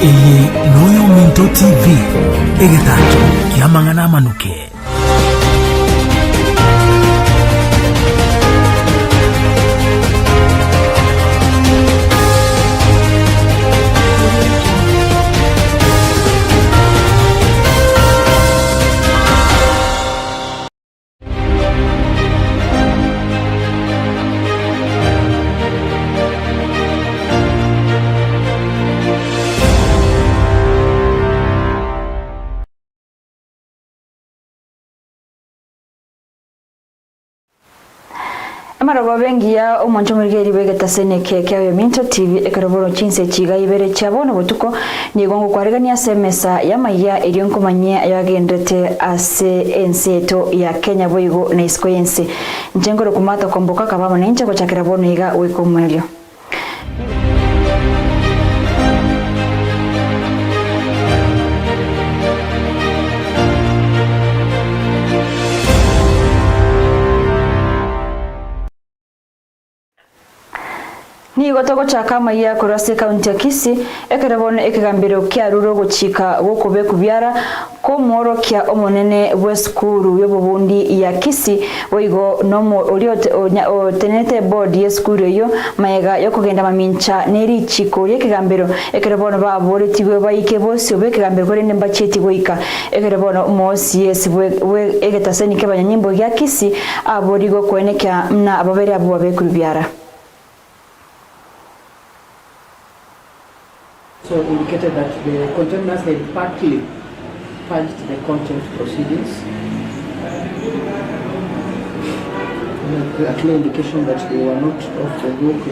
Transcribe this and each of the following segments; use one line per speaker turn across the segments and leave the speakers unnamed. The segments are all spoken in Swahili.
Iyi Noyo Minto TV egetacho kiamangana manuke.
Amarabo bengiya omonjo murigeri begetasene keke Minto TV ekaroboro Chinsa Ibere chabona botuko nigongo kwaregania semesa yamaya erionkomanyia yagendete ase enseto ya Kenya boigo na iskoyense njengoro kumata Kwamboka kabamo nenje gochakira bono iga wekomunelio. Ni gotoko chaka Amayia kurase kaunti ya Kisii ekerabona ekigambiro kya ruro gochika gokobe kubyara ko moro kya omonene weskuru yobobundi ya Kisii oigo nomo oliote tenete board yeskuru yo mayega yokugenda mamincha neri chiko yekigambiro ekerabona babore tiwe bayike bose obekigambiro kore nemba cheti goika ekerabona mosi yesibwe egetaseni ke banyanyimbo ya Kisii aborigo kweneka mna ababere abo babekubyara.
So indicated that the contemners had partly purged the contempt proceedings. A clear indication that they were not off the hook.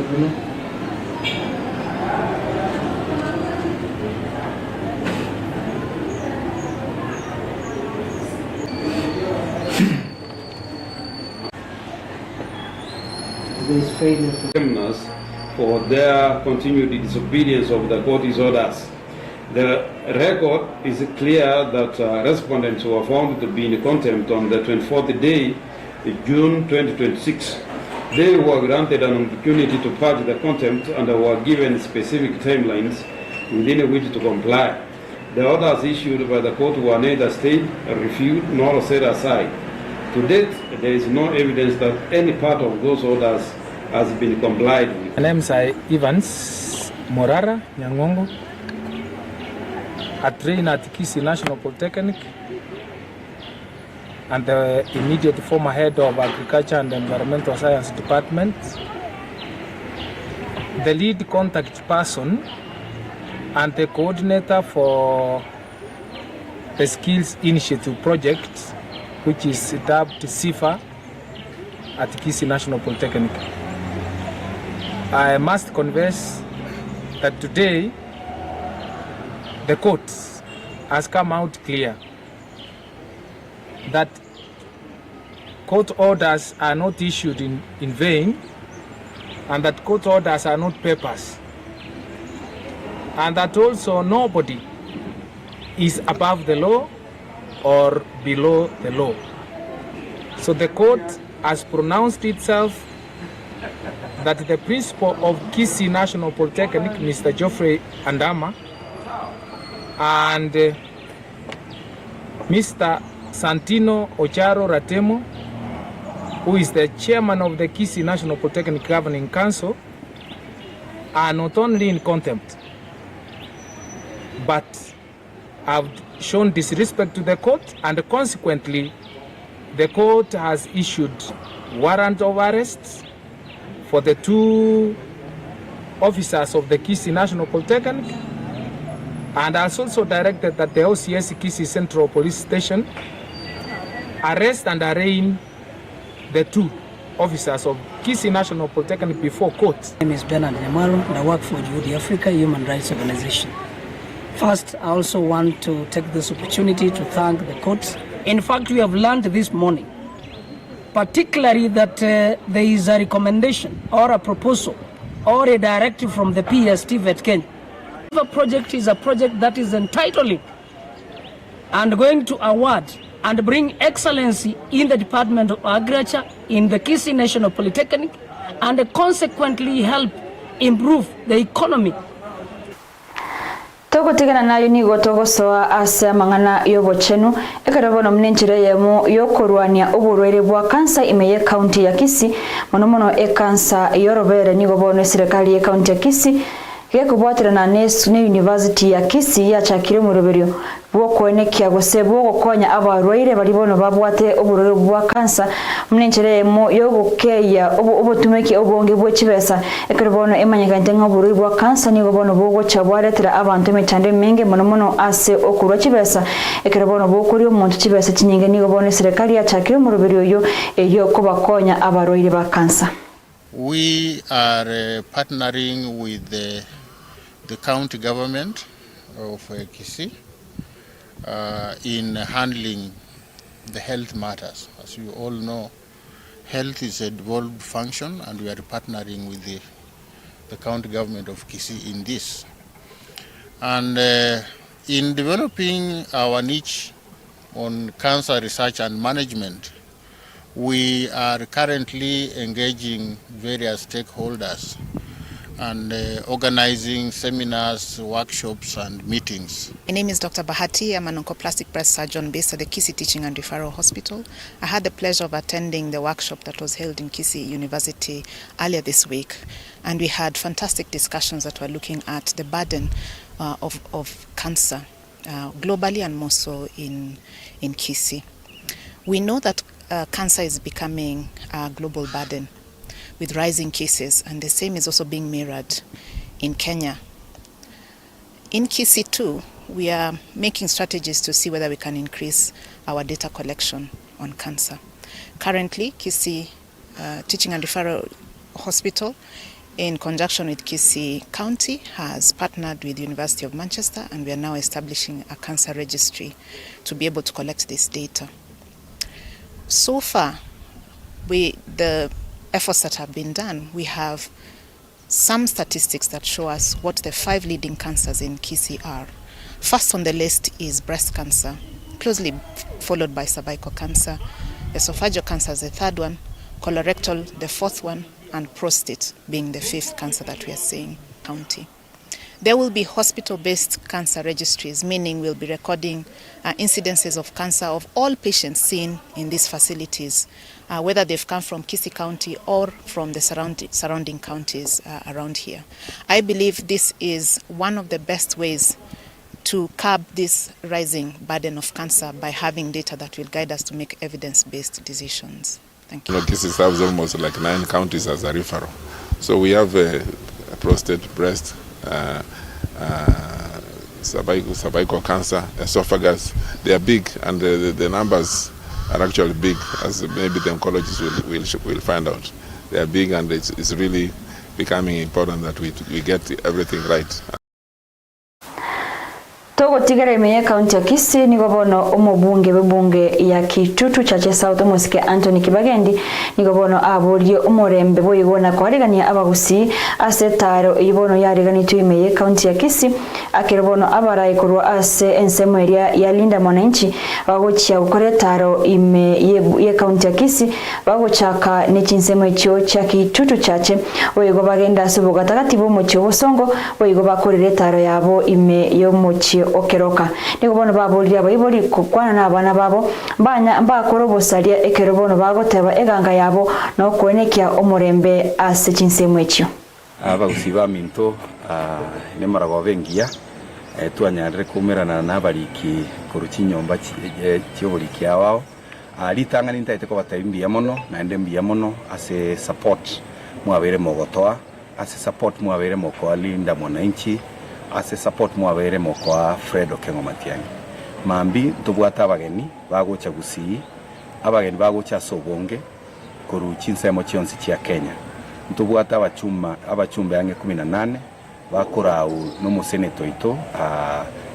There is failure to
for their continued disobedience of the court's orders. The record is clear that respondents were found to be in contempt on the 24th day, June 2026. They were granted an opportunity to purge the contempt and were given specific timelines within which to comply. The orders issued by the court were neither stayed, reviewed, nor set aside. To date, there is no evidence that any part of those orders has been complied with.
My name is Evans Morara Nyangongo. I train at Kisii National Polytechnic and the immediate former head of Agriculture and Environmental Science Department, the lead contact person and the coordinator for the Skills Initiative project, which is dubbed SIFA at Kisii National Polytechnic. I must confess that today the court has come out clear that court orders are not issued in vain and that court orders are not papers, and that also nobody is above the law or below the law. So the court has pronounced itself that the principal of Kisii National Polytechnic, Mr. Geoffrey Andama, and Mr. Santino Ocharo Ratemo, who is the chairman of the Kisii National Polytechnic Governing Council, are not only in contempt, but have shown disrespect to the court, and consequently, the court has issued warrant of arrest for the two officers of the Kisii National Polytechnic, and has also directed that the OCS Kisii Central Police Station arrest and arraign the two officers of Kisii National Polytechnic before court.
My name is Bernard Nyamalo and I work for Juhudi Africa Human Rights Organization. First, I also want to take this opportunity to thank the court. In fact, we have learned this morning particularly that there is a recommendation or a proposal or a directive from the PST at Kenya. The project is a project that is entitling and going to award and bring excellency in the Department of Agriculture, in the Kisii National Polytechnic, and consequently help improve the economy.
togotigana nayo ni gotogosoa ase amang'ana yobochenu ekarabono mnenchire yemo yokorwania oburwaire bwa kansa imeye county ya Kisii mono ekansa yorobere ni gobono serikali ya county ya Kisii gekubwatirana ne university ya Kisii yachakire muroberio bwokonekia gosebwo gokonya abarwaire bali bono babwate oburwaire bwa kansa mnenchire yemo yogokeya obotumeki obonge bwechibesa ekarabono emanyagante ng'oburwaire bwa kansa ni gobono bwogocha bwaretera abantu emechande menge mono ase okurwa chibesa ekarabono bwokuri omuntu chibesa chinyinge ni gobono serikali yachakire muroberio yo kubakonya abarwaire ba kansa.
We are partnering with the county government of Kisii in handling the health matters. As you all know, health is a devolved function, and we are partnering with the county government of Kisii in this. And in developing our niche on cancer research and management, we are currently engaging various stakeholders and organizing seminars, workshops, and meetings.
My name is Dr. Bahati. I'm an oncoplastic breast surgeon based at the Kisii Teaching and Referral Hospital. I had the pleasure of attending the workshop that was held in Kisii University earlier this week, and we had fantastic discussions that were looking at the burden of cancer globally and more so in Kisii. We know that cancer is becoming a global burden with rising cases, and the same is also being mirrored in Kenya. In Kisii too, we are making strategies to see whether we can increase our data collection on cancer. Currently, Kisii Teaching and Referral Hospital, in conjunction with Kisii County, has partnered with the University of Manchester, and we are now establishing a cancer registry to be able to collect this data. So far, the efforts that have been done, we have some statistics that show us what the 5 leading cancers in Kisii are. First on the list is breast cancer, closely followed by cervical cancer, esophageal cancer is the 3rd one, colorectal the 4th one, and prostate being the 5th cancer that we are seeing county. There will be hospital-based cancer registries, meaning we'll be recording incidences of cancer of all patients seen in these facilities, whether they've come from Kisii County or from the surrounding counties around here. I believe this is one of the best ways to curb this rising burden of cancer by having data that will guide us to make evidence-based decisions. Thank you.
Kisii serves almost like 9 counties as a referral. So we have a prostate, breast, cervical cancer, esophagus. They are big, and the numbers are actually big, as maybe the oncologists will find out. They are big, and it's really becoming important that we get everything right.
Togo tigere imeye county ya Kisii ni gobono omobunge bebunge ya Kitutu chache South Mosque Anthony Kibagendi ni gobono aburio umurembe boyibona kwaregania abagusi asetaro ibono yaregani tu imeye county ya Kisii akirobono abaraye kurwa ase ensemo area ya Linda Mwananchi bagochya ukoretaro ime ye county ya Kisii bagochaka ne chinsemo ekyo cha Kitutu chache boyigo bagenda subuga takatibo mu cyobosongo boyigo bakorere taro yabo ime yo muchi okeroka nigobono babolya bayiboli kukwana n'abana babo banya mbakorobosalia ekerobono bagoteba eganga yabo no kuenekia omurembe ase chinsemo ekyo
abagusiba minto nemarago bengia twanyarire kumerana n'abariki kurukinyomba cy'oburiki awao litanga nintaite ko batayimbia mono naende mbia mono ase support mwabere mogotoa ase support mwabere moko Linda Mwananchi ase support mwabere moko Fred Okengo Matiang'i mambi tubwata abageni bagocha Gusii abageni bagocha Sobonge koru chinsemo cyonsi cya Kenya tubwata abachumbe yange 18 bakora no museneto ito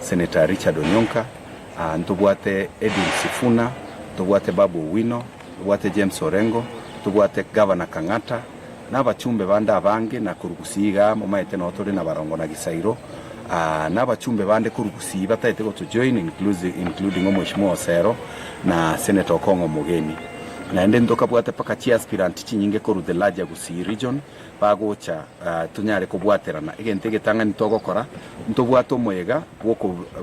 Senator Richard Onyonka tubwate Edwin Sifuna tubwate Babu Wino tubwate James Orengo tubwate Governor Kang'ata n'abachumbe banda abange na kurugusiga mu maete no tore na barongo na Gisairo n'abachumbe bande kurugusiga bataite go to join including Omweshimo Osero na Senator Okongo Mugeni na ende ndoka bwate paka chi aspirant chinyinge koru the larger Gusii region bagocha tunyare kubwaterana egente getanga nitogokora ntobwato moyega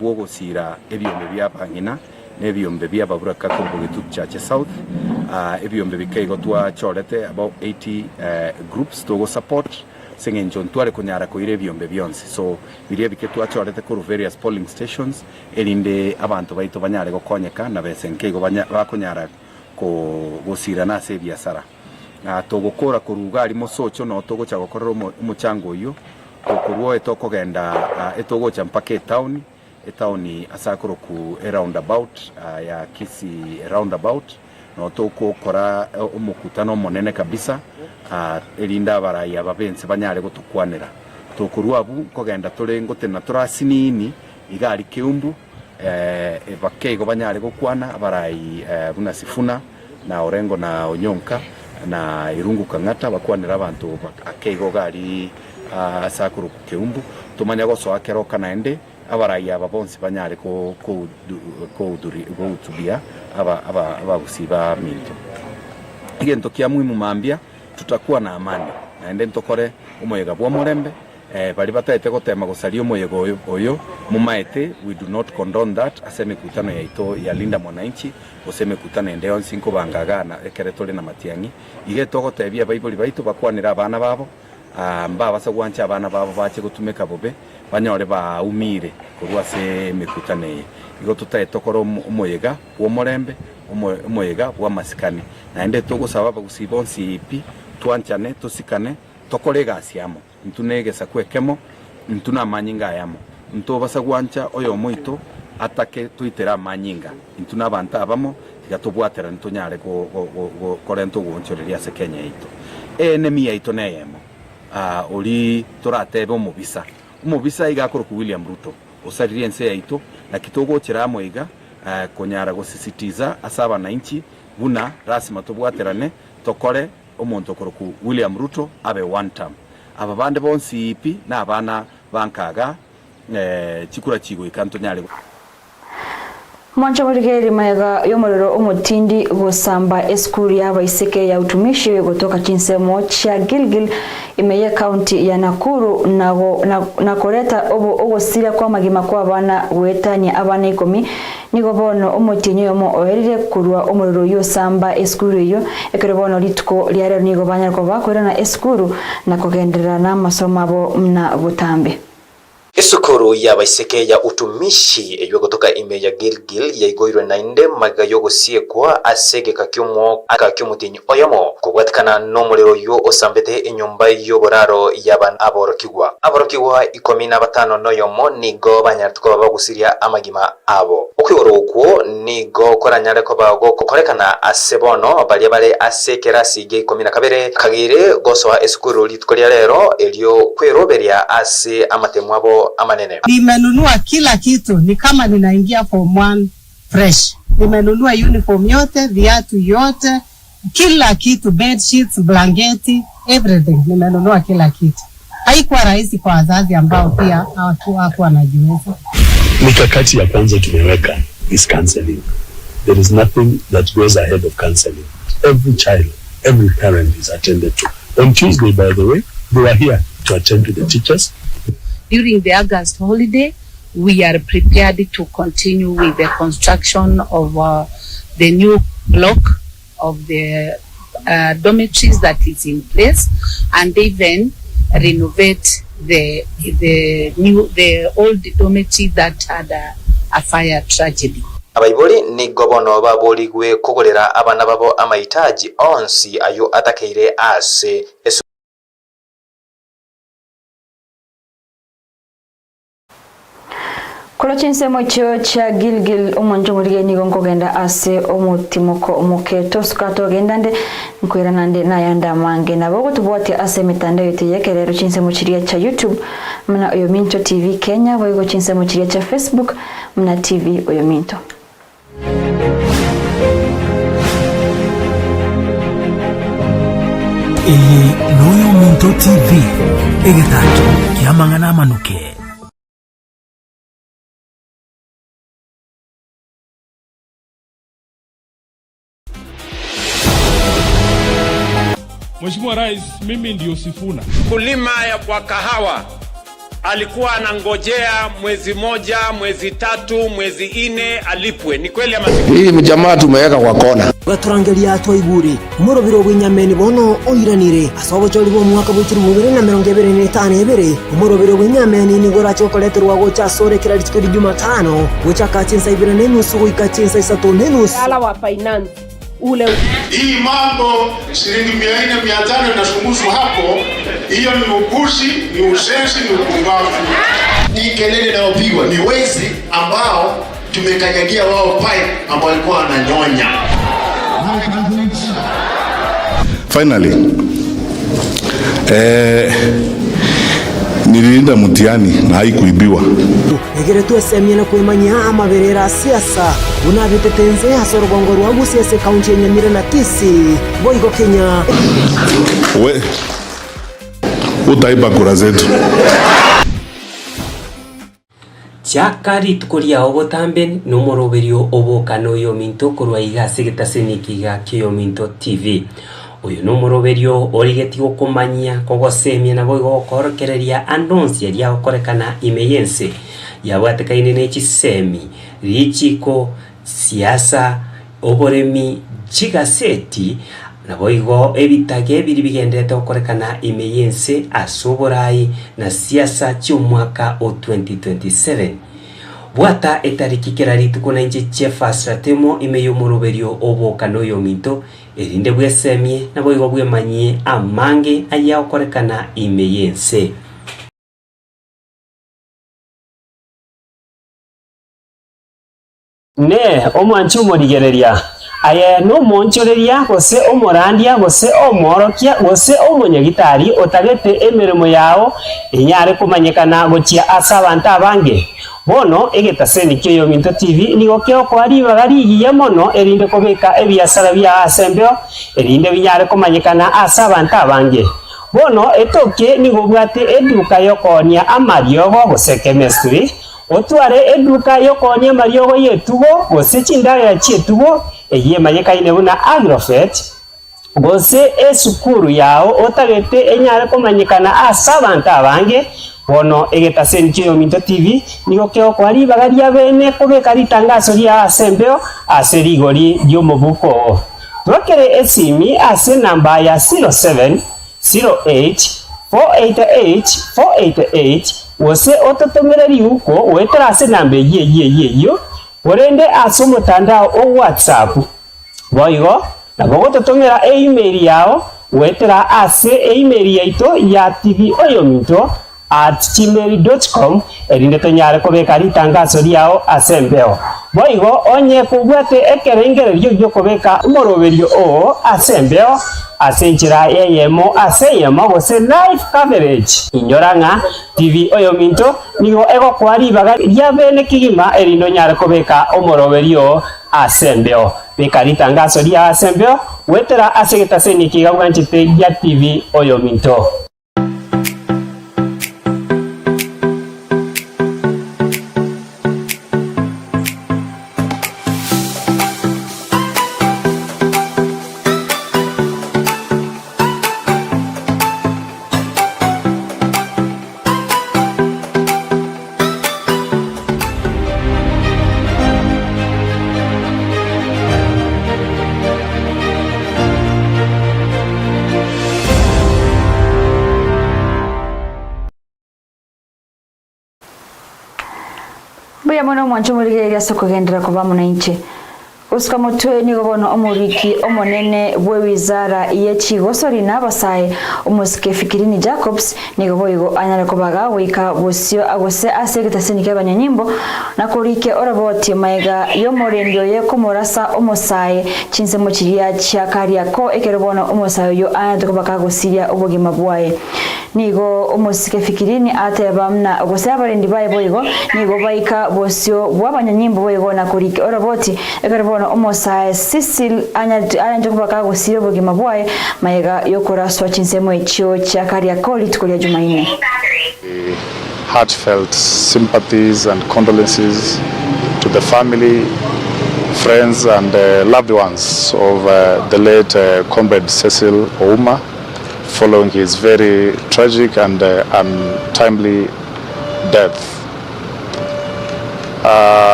bwogosira ebyombe byabangina nebyombe byababuraka ko gituchache south ebyombe bikaigo twachorete about 80 groups togo support sengenjo ntware kunyara ko ire byombe byonse so birie biketu achorete ko various polling stations elinde abantu baito banyare gukonyeka na besenkeigo bakunyara ko gusira na se biasara togokora kuruga ari mosocho no togocha gokorera umuchango uyu kokuruo etokogenda etogocha mpaka town asakoro ku roundabout ya Kisii roundabout no tokokora umukutano monene kabisa elinda baraya babense banyare gutukwanira tokurua abu kogenda turengote na turasinini igari keumbu bakeigo banyare gukwana barayi buna sifuna na orengo na onyonka na irungu kangata bakwanira abantu akeigo gari asakuru keumbu tumanya goso akeroka naende abarayi ababonsi banyare ko utubia aba gusiba minto igento kia muhimu mambia tutakuwa na amani naende ntokore umuyaga bwa murembe bali bataite gotema gusaria umuyaga oyo mumaete we do not condone that aseme kutano ya ito ya linda mwananchi useme kutano ende onsi nko bangagana ekeretole na matiangi ige togotebia baibuli baitu bakwanira abana babo mbaba sagwancha abana babo bache gutumeka bobe banyore ba umire kurwa se mekutane igo tutaite tokoro umuyaga bwa murembe umuyaga bwa masikani naende togosaba bagusibonsi ipi twanchane tusikane tokore gasiamo ntunegesa kwekemo ntuna manyinga yamo ntobasa gwancha oyo moito atake tuitera manyinga ntuna banta abamo gatubwatera ntunyare go korento gonchoreria se Kenya ito enemy ito neyemo uri turatebe umubisa igakoro ku William Ruto osaririe nse yaito na kitogo kiramo iga konyara gosisitiza asaba na inchi buna rasima tubwaterane tokore omuntu koroku William Ruto abe one term aba bande bonsi ipi na abana bankaga chikura chigo ikanto nyale
Mwancho murigeri mayaga yomorero omutindi gusamba eskuri yaba iseke ya utumishi kutoka chinsemo cha Gilgil imeye county ya Nakuru na koreta obo siria kwa magima kwa abana wetanya abana 10 nigo bono omutinyo yomo oherire kurwa omorero yo samba eskuri yo ekero bono litko liare nigo banya ko bakorera na eskuru na kugenderera na masomo abo mna butambe
Isukuru y'abaiseke ya utumishi eyo kutoka Amayia Gilgil yaigoirwe nainde magayo gosiekwa asege kakyumo akakyumutinyi oyamo kubwatikana n'omuliro yo osambete enyumba y'oboraro y'aban aborokigwa 15 noyomo nigo banyartuko bagusiria amagima abo okwigoro ukwo nigo koranyare ko bago kokorekana asebono bali asekera sige 12 kagire gosoa esukuru litkolia lero elio kweroberia ase amatemu abo amanene.
Nimenunua kila kitu, ni kama ninaingia form 1 fresh. Nimenunua uniform yote, viatu yote, kila kitu, bed sheets, blanketi, everything. Nimenunua kila kitu. Haikuwa rahisi kwa wazazi ambao pia hawakuwa wanajiweza.
Mikakati ya kwanza tumeweka is counseling. There is nothing that goes ahead of counseling. Every child, every parent is attended to. On Tuesday, by the way, they were here to attend to the teachers.
During the August holiday, we are prepared to continue with the construction of the new block of the dormitories that is in place, and even renovate the old dormitory that had a fire tragedy.
Abaiboli ni gobono baboligwe kugorera abana babo amahitaji onsi ayo atakeire ase
Kolo chinsemo chio cha Gilgil omonjo murige nigo nkogenda ase omutimoko omuketo sukato gendande nkwiranande nayanda mange nabo gutubwate ase mitandao yote yekerero chinsemo chiria cha YouTube mna Oyominto TV Kenya boigo chinsemo chiria cha Facebook mna TV Oyominto.
Iyi Oyominto TV egetacho kiamangana manuke.
Mheshimiwa Rais, mimi ndio Sifuna.
Kulima wa kahawa alikuwa anangojea mwezi moja, mwezi tatu, mwezi ine alipwe. Ni kweli ama si?
Hii mjamaa tumeweka kwa kona.
Gaturangeria atwaiguri umurobiro bw'inyameni bono oiranire asobo chori bo mwaka bw'ikiri 2025 ebere umurobiro bw'inyameni ni gorachokoleterwa gocha sore kira rikiri Jumatano gocha Chinsa Ibere nenusu goika Chinsa isatu nenusu
ala wa finance ule
hii mambo shilingi 400-500 inasunguzwa hapo, hiyo ni upuzi, ni usenzi, ni upumbavu.
Hii kelele inayopigwa ni wezi ambao tumekanyagia wao pipe ambao walikuwa wananyonya.
Finally, nilienda mtihani na haikuibiwa.
Egeretu esemye na kwemanya amaberera siasa unabitetenze hasoro bongoro wangu siasa kaunti ya Nyamira na Kisii boigo Kenya.
We utaiba kura zetu.
Chakari tukuria obotambe nomoroberio obokano yo minto kurwa igase gitasenika kyo minto TV. Uyu nomoroberio origeti gokomanyia kogosemia na boigo gokorokereria annonce ya gokorekana imeyense yabwatekaine nechisemi richiko siasa oboremi chigaseti na boigo ebitage biri bigendete gokorekana imeyense asoborai na siasa cy'umwaka o 2027. Bwata etariki kerari tukuna inje chefa stratemo imeyo moroberio obokano yo minto erinde bwesemie na boigo bwemanyie amange aya okorekana imeyense. Ne omwanchi omorigereria aya no monchoreria gose omorandia gose omorokia gose omonyagitari otagete emeremo yao enyare kumanyekana gochia asa abantu abange bono egetaseni kyo minto TV nigo kyo kwari bagari ya mono erinde kobeka ebiasara bya asembeo erinde binyare kumanyekana asa abantu abange bono etoke nigo bwate eduka yokonia amariogo gose chemistry otware eduka yokonia mariogo yetugo gose chindaya chietugo eye manyekaine buna Agrofet gose esukuru yao otagete enyare kumanyekana asa abantu abange bono egetaseni kyo minto TV nigo kyo kwari bagaria bene kubeka ritangazo lya asembeo ase rigori lyomobuko twakere esimi ase namba ya 07 08 488 488 wose ototomera liuko wetera ase namba yeyo orende ase omutandao o WhatsApp boigo nabo gototomera email yao wetera ase email yaito ya tvoyominto@gmail.com erinde tonyare kobeka ritangazo lyao asembeo boigo onye kubwate ekerengererio ryo kobeka umoroberio o asembeo asenjira yeyemo aseyemo gose live coverage inyoranga TV Oyominto nigo ego kwaribaga lya bene kigima erindo nyare kobeka umoroberio asembeo beka ritangazo lya asembeo wetera asegetaseni kigabwanchite ya TV Oyominto.
Buya mono mwancho murigeria soko gendera kuba munanchi usika mutwe nigo bono omuriki omonene bwe wizara yechigosori nabasaye umusike Fikirini Jacobs nigo boigo anyare kubaga wika bosio agose asegetaseni kabanyanyimbo na kurike oraboti maiga yomorendio ye kumurasa omusaye chinse muchiria cha Kariako ekerobono omusaye yo ande kubaka gosiria ubugima bwaye nigo umusike Fikirini atebamna gose abarendi baye boigo nigo baika bosio bwabanyanyimbo boigo na kurike oraboti ekerobono omosaye Cecil anya kubaka gosiria ubugima bwaye maiga yokuraswa chinsemo echio cha Kariako litukulia Jumaine.
Heartfelt sympathies and condolences to the family, friends and loved ones of the late comrade Cecil Ouma. following his very tragic and untimely death.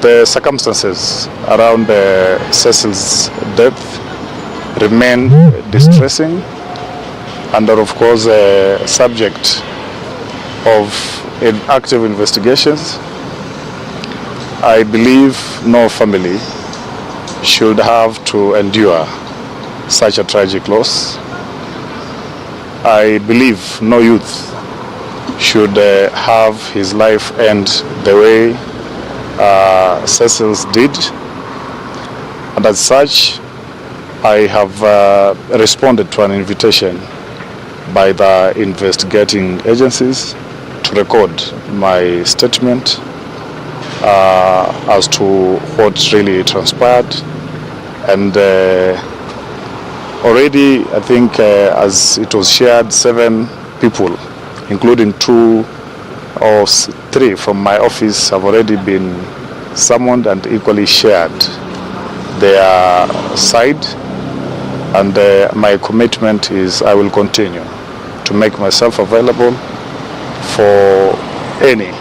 The circumstances around Cecil's death remain distressing and are of course subject of active investigations. I believe no family should have to endure such a tragic loss. I believe no youth should have his life end the way Cecil's did, and as such I have responded to an invitation by the investigating agencies to record my statement as to what really transpired. And already I think as it was shared, 7 people, including 2 or 3 from my office, have already been summoned and equally shared their side. And my commitment is I will continue to make myself available for any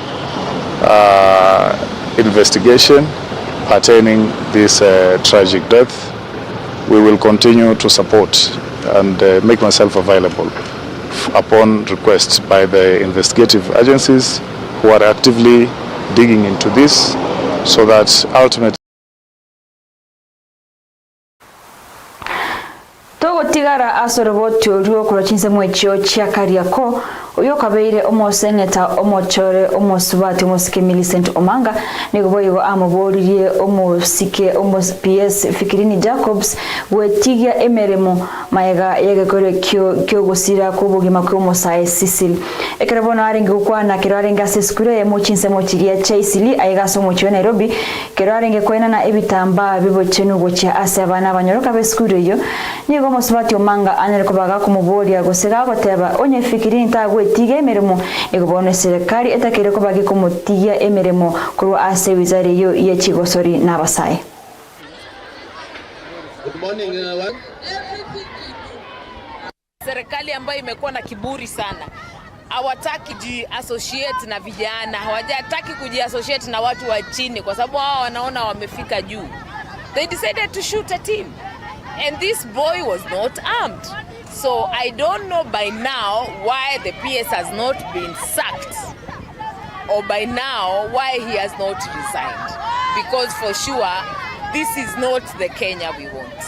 investigation pertaining this tragic death. We will continue to support and make myself available upon request by the investigative agencies who are actively digging into this, so that ultimately
tigara asoroboti orio kurachinse mwechio chia Kariako uyo kabeire omo seneta omo chore omo subati omo sike Millicent Omanga nigoboyigo amuboririe omo sike omo PS Fikirini Jacobs wetigia emeremo maega yegekore kyo gusira kubugima kwa omo sae Cecil ekerabona aringe ukwana kirarenga seskure ya mochinse mochiria chaisili aigaso mochio Nairobi kirarenge koina na ebitamba bibochenu gocha ase abana banyoroka beskure yo nigo Subati Omanga anerekobaga kumuboria gosega goteba onye Fikirini tagwetige emeremo egobone serikali etakerekobage kumutiya emeremo kuru ase wizari yo yechigosori nabasai.
Good morning serikali ambayo imekuwa na kiburi sana. Hawataki ji-associate na vijana, hawajataki kuji-associate na watu wa chini kwa sababu hao wanaona wamefika juu. They decided to shoot a team. And this boy was not armed. So I don't know by now why the PS has not been sacked, or by now why he has not resigned. Because for sure, this is not the Kenya we want.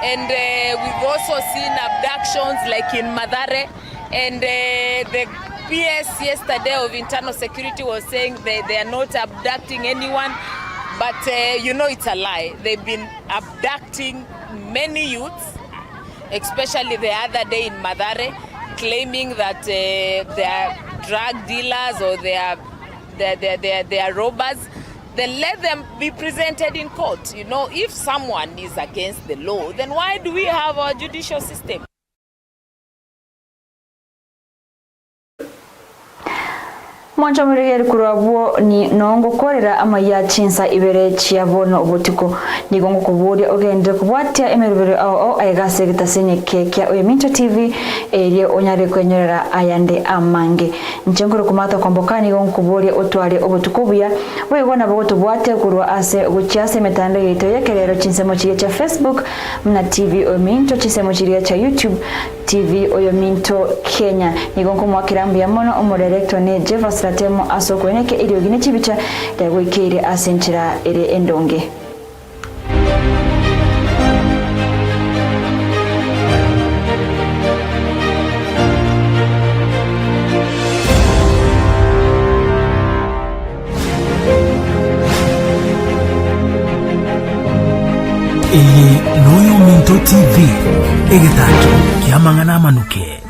And we've also seen abductions like in Mathare, and the PS yesterday of internal security was saying they are not abducting anyone. But you know it's a lie. They've been abducting many youths, especially the other day in Mathare, claiming that they are drug dealers or they are robbers. Then let them be presented in court. You know, if someone is against the law, then why do we have our judicial system?
Mwancho mwerege kurwabuo ni nongo korera Amayia Chinsa Ibere chiabono obotiko nigongo kuburia ogende kubwatia emerubere ao aigase gitasenye kekia Oyaminto TV erie onyare kwenyorera ayande amange nchengoro kumata Kwamboka nigongo kuburia otware obotiko buya wegona bogoto bwatia kurwa ase guchiase metande yito yekerero chinsemo chiria cha Facebook mna TV Oyaminto chisemo chiria cha YouTube TV Oyaminto Kenya nigongo mwakirambu ya mono omodirector ne Jevas Ratemo asokweneke irio gine chibicha dagwikire asenchira ere endonge.
Iyi Oyaminto TV egetacho kiamangana manuke.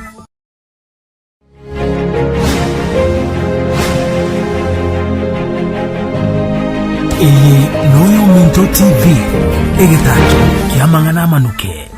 Iyi Oyaminto TV egetacho kiamangana manuke.